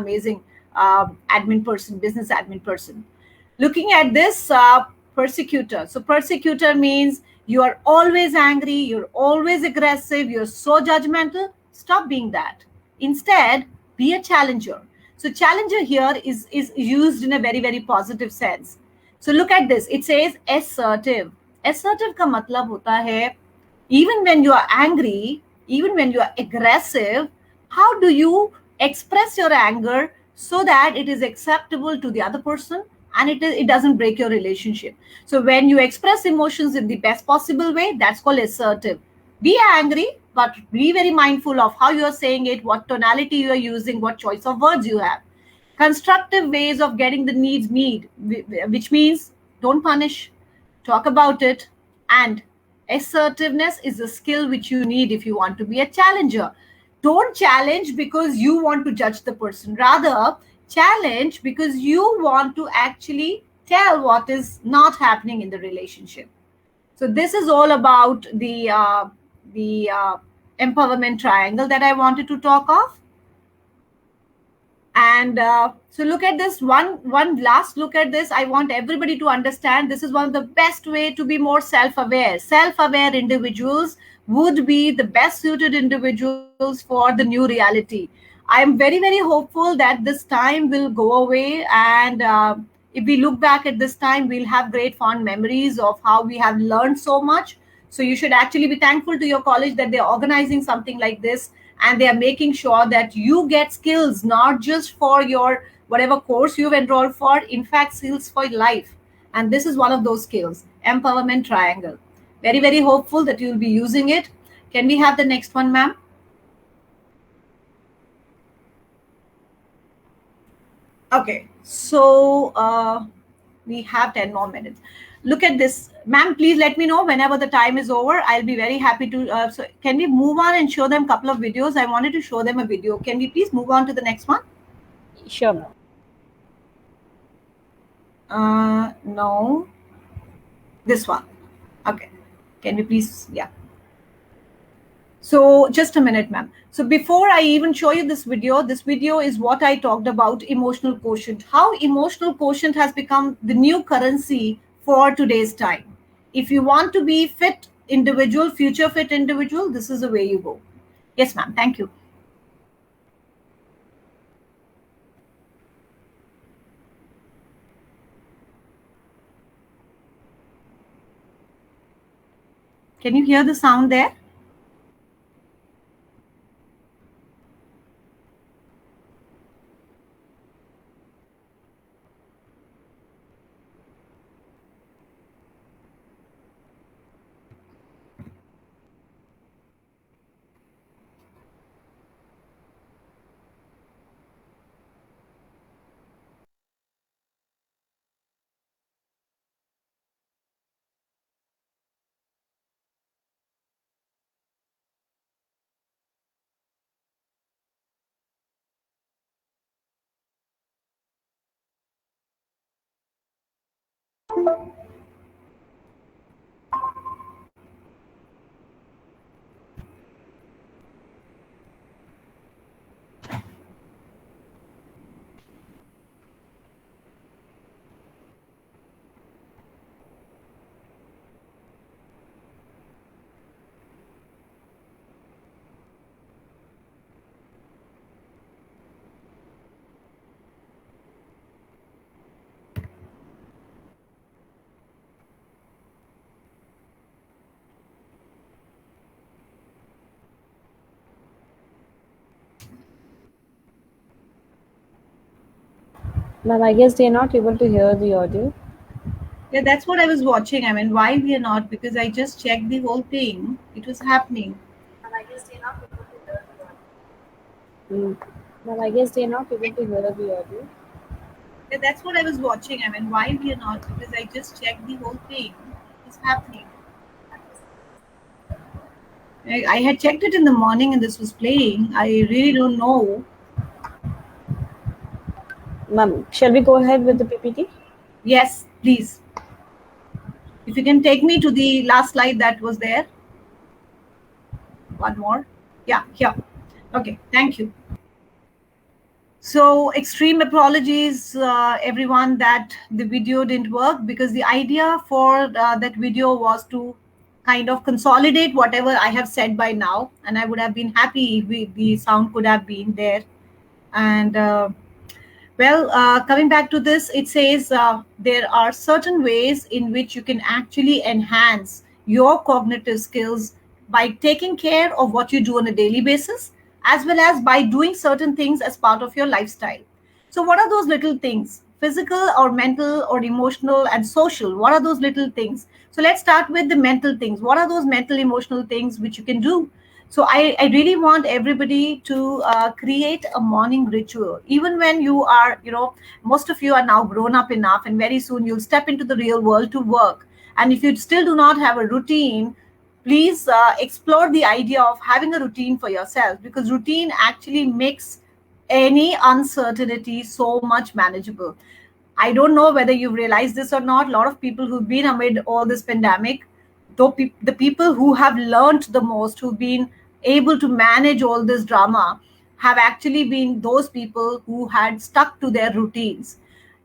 admin person, business admin person. Looking at this persecutor. So persecutor means you are always angry, you're always aggressive, you're so judgmental. Stop being that. Instead, be a challenger. So challenger here is used in a very, very positive sense. So look at this. It says assertive. Assertive का मतलब होता है, even when you are angry, even when you are aggressive, how do you express your anger so that it is acceptable to the other person and it doesn't break your relationship? So when you express emotions in the best possible way, that's called assertive. Be angry, but be very mindful of how you are saying it, what tonality you are using, what choice of words you have. Constructive ways of getting the needs met, which means don't punish, talk about it, and assertiveness is a skill which you need if you want to be a challenger. Don't challenge because you want to judge the person. Rather, challenge because you want to actually tell what is not happening in the relationship. So this is all about the empowerment triangle that I wanted to talk of. And so look at this, one last look at this. I want everybody to understand this is one of the best way to be more self-aware. Self-aware individuals would be the best suited individuals for the new reality. I am very, very hopeful that this time will go away. And if we look back at this time, we'll have great fond memories of how we have learned so much. So you should actually be thankful to your college that they're organizing something like this, and they are making sure that you get skills not just for your whatever course you've enrolled for, in fact skills for life. And this is one of those skills, empowerment triangle. Very, very hopeful that you'll be using it. Can we have the next one, ma'am? Okay, so we have 10 more minutes. Look at this. Ma'am, please let me know whenever the time is over. I'll be very happy to. So can we move on and show them a couple of videos? I wanted to show them a video. Can we please move on to the next one? Sure, ma'am. No. This one. Okay. Can we please? Yeah. So just a minute, ma'am. So before I even show you this video is what I talked about, emotional quotient. How emotional quotient has become the new currency for today's time. If you want to be fit individual, future fit individual, this is the way you go. Yes, ma'am. Thank you. Can you hear the sound there? Ma'am, I guess they're not able to hear the audio. Yeah, that's what I was watching. I mean, why we are not? Because I just checked the whole thing. It was happening. Mm. Ma'am, I guess they're not able to hear the audio. Yeah, that's what I was watching. I mean, why we are not? Because I just checked the whole thing. It was happening. I had checked it in the morning and this was playing. I really don't know. Ma'am, shall we go ahead with the PPT? Yes, please. If you can take me to the last slide that was there. One more. Yeah, here. Okay, thank you. So extreme apologies, everyone, that the video didn't work, because the idea for that video was to kind of consolidate whatever I have said by now, and I would have been happy if the sound could have been there. And well, coming back to this, it says there are certain ways in which you can actually enhance your cognitive skills by taking care of what you do on a daily basis, as well as by doing certain things as part of your lifestyle. So, what are those little things? Physical or mental or emotional and social? What are those little things? So, let's start with the mental things. What are those mental, emotional things which you can do? So I really want everybody to create a morning ritual. Even when you are, most of you are now grown up enough, and very soon you'll step into the real world to work. And if you still do not have a routine, please explore the idea of having a routine for yourself, because routine actually makes any uncertainty so much manageable. I don't know whether you've realized this or not. A lot of people who've been amid all this pandemic, though the people who have learned the most, who've been able to manage all this drama, have actually been those people who had stuck to their routines.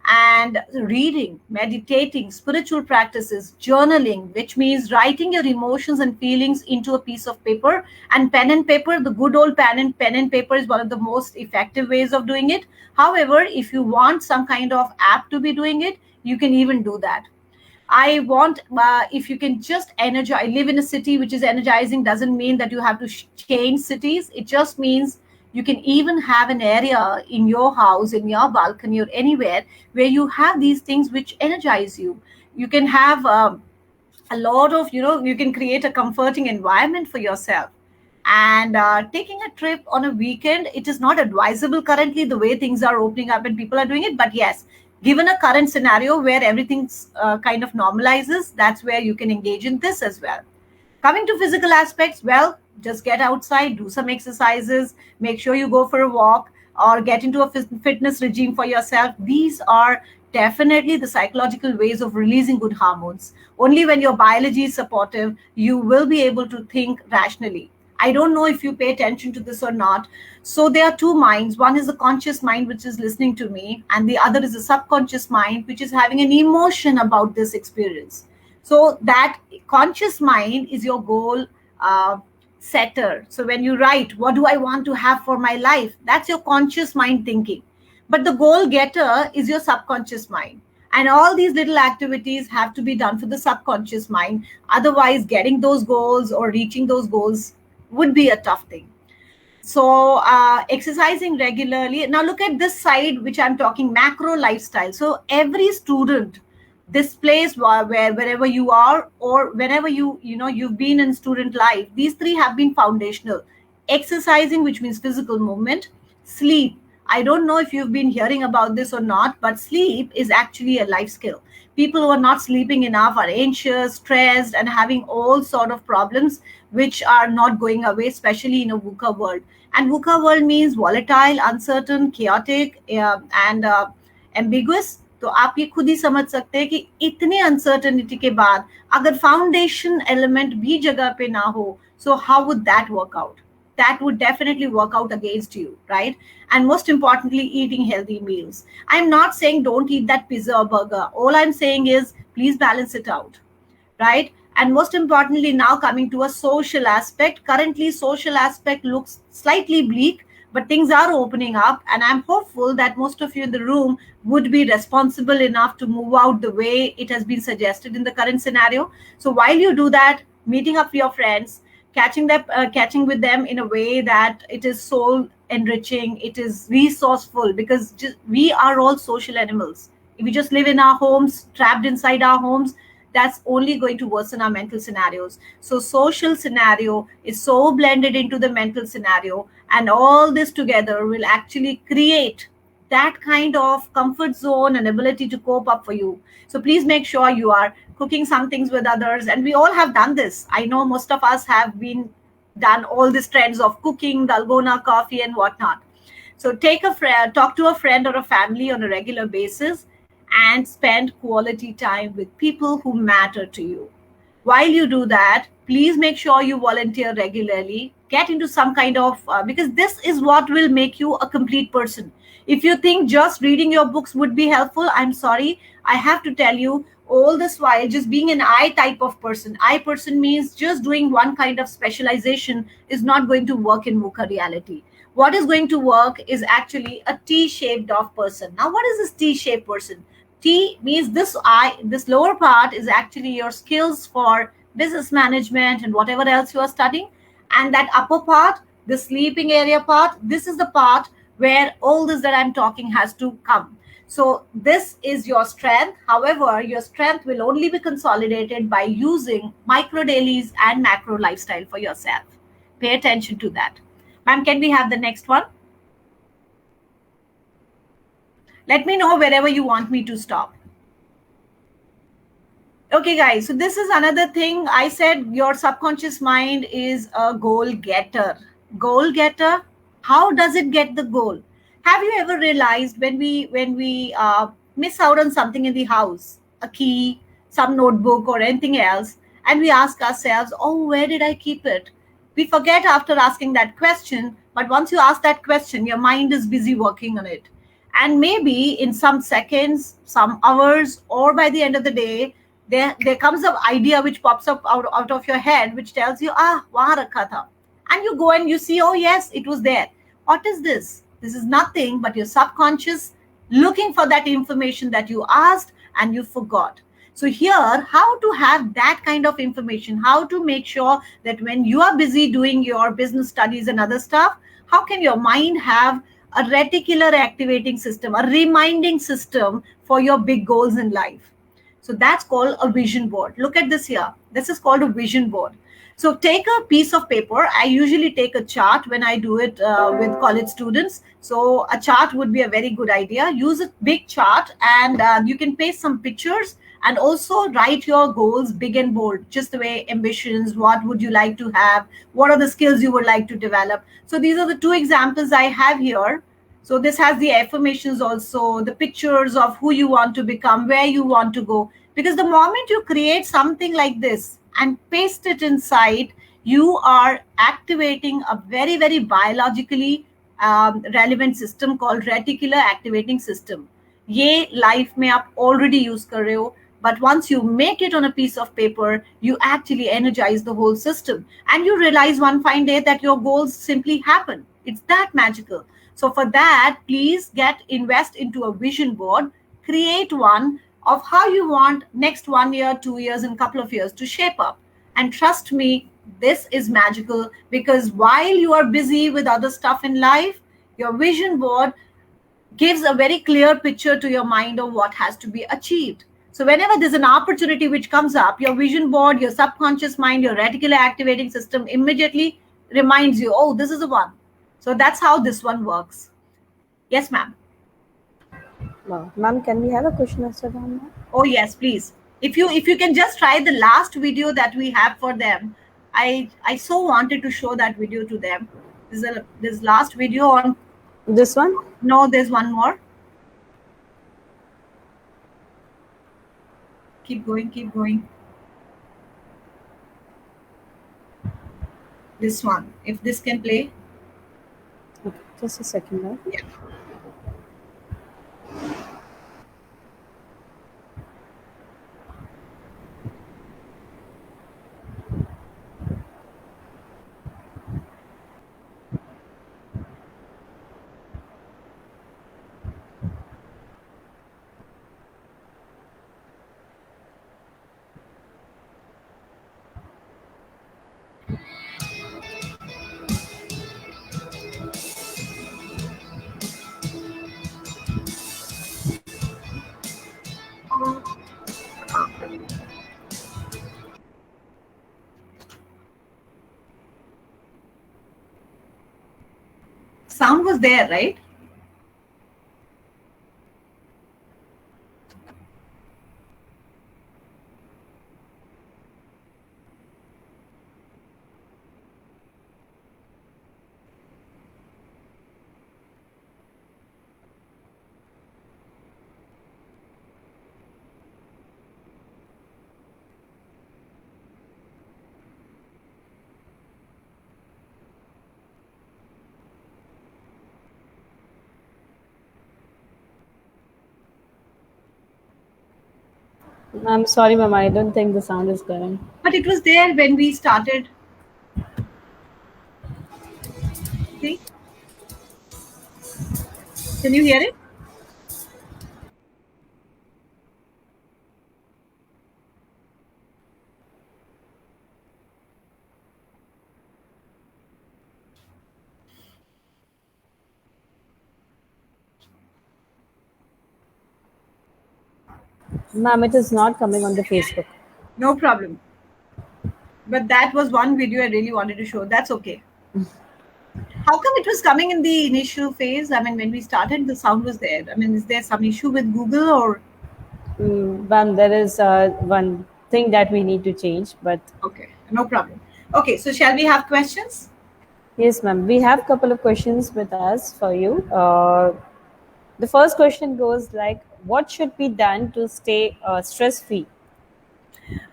And reading, meditating, spiritual practices, journaling, which means writing your emotions and feelings into a piece of paper, and pen and paper, the good old pen and paper is one of the most effective ways of doing it. However, if you want some kind of app to be doing it, you can even do that. I want, if you can just energize, live in a city which is energizing, doesn't mean that you have to change cities. It just means you can even have an area in your house, in your balcony, or anywhere where you have these things which energize you. You can have a lot of, you can create a comforting environment for yourself. And taking a trip on a weekend, it is not advisable currently the way things are opening up and people are doing it. But yes, given a current scenario where everything's kind of normalizes, that's where you can engage in this as well. Coming to physical aspects, well, just get outside, do some exercises, make sure you go for a walk or get into a fitness regime for yourself. These are definitely the psychological ways of releasing good hormones. Only when your biology is supportive, you will be able to think rationally. I don't know if you pay attention to this or not. So there are two minds. One is the conscious mind, which is listening to me, and the other is the subconscious mind, which is having an emotion about this experience. So that conscious mind is your goal setter. So when you write, what do I want to have for my life? That's your conscious mind thinking. But the goal getter is your subconscious mind. And all these little activities have to be done for the subconscious mind. Otherwise, getting those goals or reaching those goals would be a tough thing. So exercising regularly. Now look at this side, which I'm talking macro lifestyle. So every student, this place wherever you are, or whenever you've been in student life, these three have been foundational. Exercising, which means physical movement. Sleep. I don't know if you've been hearing about this or not, but sleep is actually a life skill. People who are not sleeping enough are anxious, stressed, and having all sort of problems which are not going away, especially in a VUCA world. And VUCA world means volatile, uncertain, chaotic, and ambiguous. तो आप ये खुद ही समझ सकते हैं कि इतने uncertainty के बाद अगर फाउंडेशन एलिमेंट भी जगह पे ना हो, so how would that work out? That would definitely work out against you, right? And most importantly, eating healthy meals. I'm not saying don't eat that pizza or burger. All I'm saying is please balance it out, right? And most importantly, now coming to a social aspect. Currently, social aspect looks slightly bleak, but things are opening up, and I'm hopeful that most of you in the room would be responsible enough to move out the way it has been suggested in the current scenario. So while you do that, meeting up with your friends, catching with them in a way that it is soul enriching, it is resourceful, because we are all social animals. If we just live in our homes, trapped inside our homes, that's only going to worsen our mental scenarios. So social scenario is so blended into the mental scenario, and all this together will actually create that kind of comfort zone and ability to cope up for you. So please make sure you are cooking some things with others, and we all have done this. I know most of us have been done all these trends of cooking, dalgona coffee, and whatnot. So talk to a friend or a family on a regular basis, and spend quality time with people who matter to you. While you do that, please make sure you volunteer regularly. Get into some kind of, because this is what will make you a complete person. If you think just reading your books would be helpful, I'm sorry, I have to tell you, all this while just being an I type of person. I person means just doing one kind of specialization is not going to work in VUCA reality. What is going to work is actually a T-shaped off person. Now, what is this T-shaped person? T means this lower part is actually your skills for business management and whatever else you are studying. And that upper part, the sleeping area part, this is the part where all this that I'm talking has to come. So this is your strength. However, your strength will only be consolidated by using micro dailies and macro lifestyle for yourself. Pay attention to that. Ma'am, can we have the next one? Let me know wherever you want me to stop. Okay, guys, so this is another thing. I said your subconscious mind is a goal getter. Goal getter, how does it get the goal? Have you ever realized when we miss out on something in the house, a key, some notebook or anything else, and we ask ourselves, oh, where did I keep it? We forget after asking that question, but once you ask that question, your mind is busy working on it. And maybe in some seconds, some hours, or by the end of the day, there comes an idea which pops up out of your head, which tells you, wahan rakha tha. And you go and you see, oh yes, it was there. What is this? This is nothing but your subconscious looking for that information that you asked and you forgot. So here, how to have that kind of information, how to make sure that when you are busy doing your business studies and other stuff, how can your mind have a reticular activating system, a reminding system for your big goals in life. So that's called a vision board. Look at this here. This is called a vision board. So take a piece of paper. I usually take a chart when I do it with college students. So a chart would be a very good idea. Use a big chart, and you can paste some pictures and also write your goals big and bold, just the way ambitions, what would you like to have, what are the skills you would like to develop. So these are the two examples I have here. So this has the affirmations also, the pictures of who you want to become, where you want to go. Because the moment you create something like this and paste it inside, you are activating a very, very biologically relevant system called reticular activating system. ये life में आप already use कर रहे हो, but once you make it on a piece of paper, you actually energize the whole system, and you realize one fine day that your goals simply happen. It's that magical. So for that, please invest into a vision board, create one of how you want next 1 year, 2 years, and couple of years to shape up. And trust me, this is magical, because while you are busy with other stuff in life, your vision board gives a very clear picture to your mind of what has to be achieved. So whenever there's an opportunity which comes up, your vision board, your subconscious mind, your reticular activating system immediately reminds you, oh, this is the one. So that's how this one works. Yes, ma'am. Wow. Ma'am, can we have a question answer on that? Oh yes, please. If you can just try the last video that we have for them. I so wanted to show that video to them. This last video on This one? no, there's one more. Keep going, keep going. This one. If this can play. Okay, just a second. Ma'am. Yeah. Sound was there, right? I'm sorry, ma'am. I don't think the sound is going. But it was there when we started. See? Can you hear it? Ma'am, it is not coming on the Facebook. No problem. But that was one video I really wanted to show. That's okay. How come it was coming in the initial phase? I mean, when we started, the sound was there. I mean, is there some issue with Google or? Ma'am, there is one thing that we need to change, but Okay, no problem. Okay, so shall we have questions? yes, ma'am. We have a couple of questions with us for you. The first question goes like, what should be done to stay stress-free?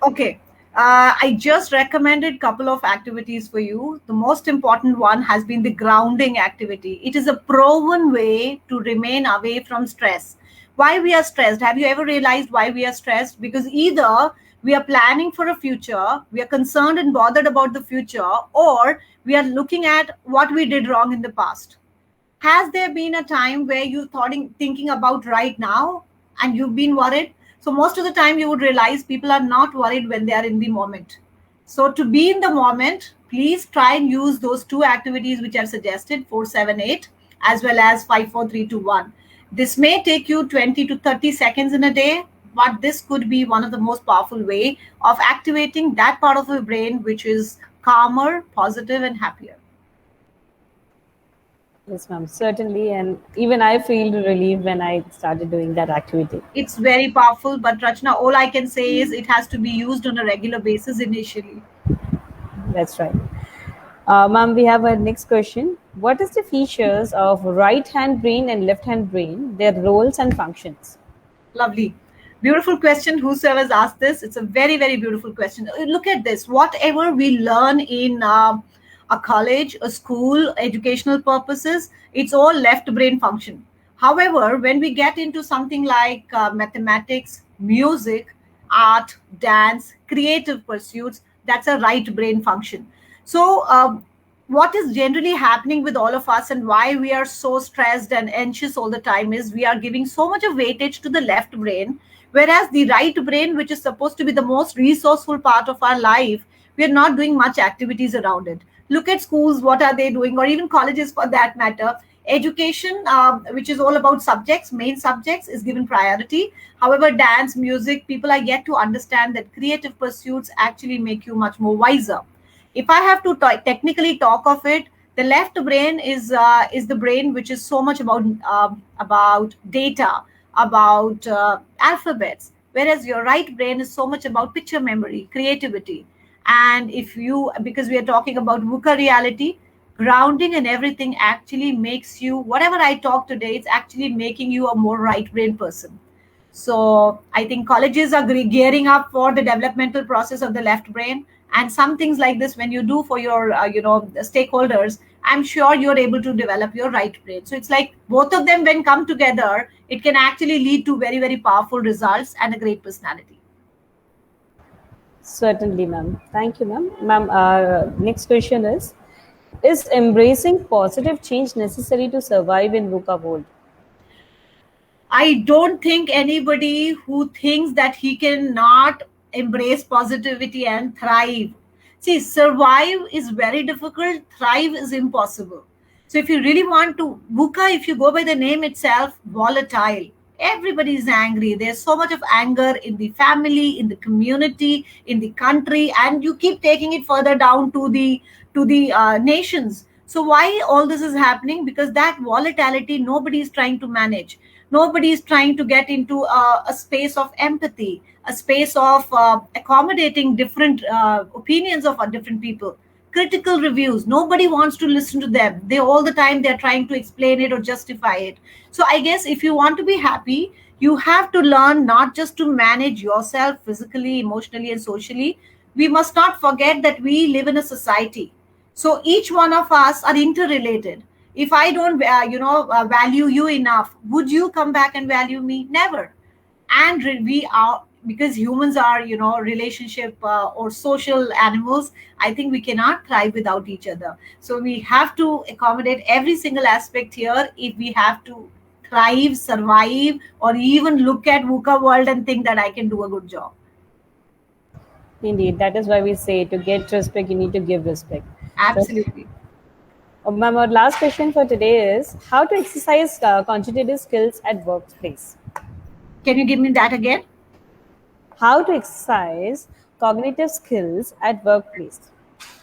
Okay. I just recommended a couple of activities for you. The most important one has been the grounding activity. It is a proven way to remain away from stress. Why we are stressed? Have you ever realized why we are stressed? Because either we are planning for a future, we are concerned and bothered about the future, or we are looking at what we did wrong in the past. Has there been a time where you thinking about right now and you've been worried? So most of the time you would realize people are not worried when they are in the moment. So to be in the moment, please try and use those two activities which I've suggested, 478 as well as 54321. This may take you 20 to 30 seconds in a day, but this could be one of the most powerful way of activating that part of your brain which is calmer, positive and happier. Yes, ma'am, certainly. And even I feel relieved when I started doing that activity. It's very powerful, but Rachna, all I can say is it has to be used on a regular basis initially. That's right. Ma'am, we have our next question. What is the features of right hand brain and left hand brain, their roles and functions? Lovely. Beautiful question. Whosoever has asked this, it's a very, very beautiful question. Look at this. Whatever we learn in a college, a school, educational purposes, it's all left brain function. However, when we get into something like mathematics, music, art, dance, creative pursuits, that's a right brain function. So, what is generally happening with all of us and why we are so stressed and anxious all the time is we are giving so much of weightage to the left brain, whereas the right brain, which is supposed to be the most resourceful part of our life, we are not doing much activities around it. Look at schools, what are they doing, or even colleges for that matter. Education, which is all about subjects, main subjects, is given priority. However, dance, music, people are yet to understand that creative pursuits actually make you much more wiser. If I have to technically talk of it, the left brain is the brain which is so much about data, about alphabets, whereas your right brain is so much about picture memory, creativity. And if you, because we are talking about VUCA reality, grounding and everything actually makes you, whatever I talk today, it's actually making you a more right brain person. So I think colleges are gearing up for the developmental process of the left brain, and some things like this when you do for your stakeholders, I'm sure you're able to develop your right brain. So it's like both of them when come together, it can actually lead to very, very powerful results and a great personality. Certainly, ma'am. Thank you, ma'am. Ma'am, our next question is embracing positive change necessary to survive in VUCA world? I don't think anybody who thinks that he cannot embrace positivity and thrive. See, survive is very difficult, thrive is impossible. So, if you really want to, VUCA, if you go by the name itself, volatile. Everybody is angry. There's so much of anger in the family, in the community, in the country, and you keep taking it further down to the nations. So why all this is happening? Because that volatility nobody is trying to manage. Nobody is trying to get into a space of empathy, a space of accommodating different opinions of different people. Critical reviews, nobody wants to listen to them. They all the time they're trying to explain it or justify it. So I guess if you want to be happy, you have to learn not just to manage yourself physically, emotionally and socially. We must not forget that we live in a society, so each one of us are interrelated. If I don't value you enough, would you come back and value me? Never. And we are, because humans are relationship or social animals. I think we cannot thrive without each other. So we have to accommodate every single aspect here if we have to thrive, survive, or even look at VUCA world and think that I can do a good job. Indeed, that is why we say to get respect, you need to give respect. So, Absolutely. ma'am, our last question for today is how to exercise conjugative skills at workplace. Can you give me that again? How to exercise cognitive skills at workplace.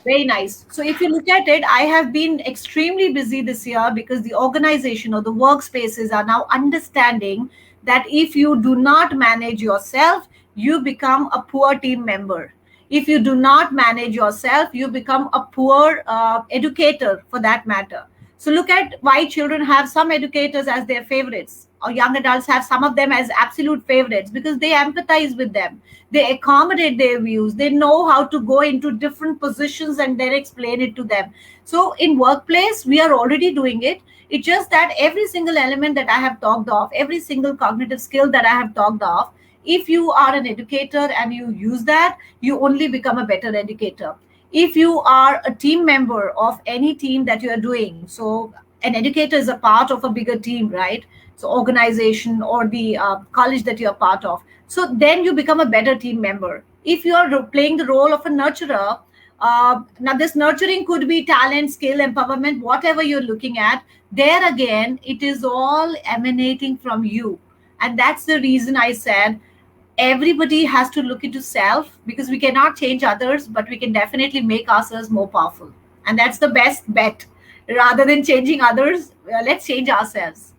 Very nice. So if you look at it, I have been extremely busy this year because the organization or the workspaces are now understanding that if you do not manage yourself, you become a poor team member. If you do not manage yourself, you become a poor educator for that matter. So look at why children have some educators as their favorites, or young adults have some of them as absolute favorites, because they empathize with them. They accommodate their views. They know how to go into different positions and then explain it to them. So in workplace, we are already doing it. It's just that every single element that I have talked of, every single cognitive skill that I have talked of, if you are an educator and you use that, you only become a better educator. If you are a team member of any team that you are doing, so an educator is a part of a bigger team, right? so organization or the college that you're part of. So then you become a better team member. If you are playing the role of a nurturer, now this nurturing could be talent, skill, empowerment, whatever you're looking at. There again, it is all emanating from you. And that's the reason I said everybody has to look into self, because we cannot change others, but we can definitely make ourselves more powerful. And that's the best bet. Rather than changing others, let's change ourselves.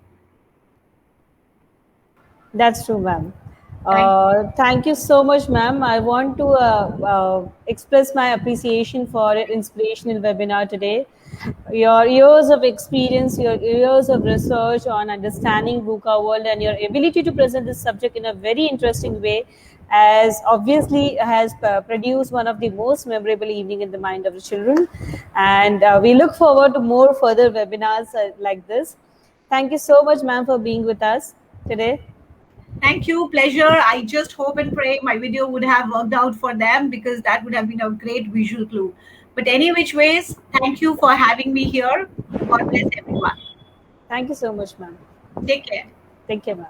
That's true, ma'am. Thank you. Thank you so much, ma'am. I want to express my appreciation for an inspirational webinar today. Your years of experience, your years of research on understanding VUCA world, and your ability to present this subject in a very interesting way, as obviously has produced one of the most memorable evening in the mind of the children. And we look forward to more further webinars like this. Thank you so much, ma'am, for being with us today. Thank you. Pleasure. I just hope and pray my video would have worked out for them, because that would have been a great visual clue. But any which ways, thank you for having me here. God bless everyone. Thank you so much, ma'am. Take care. Take care, ma'am.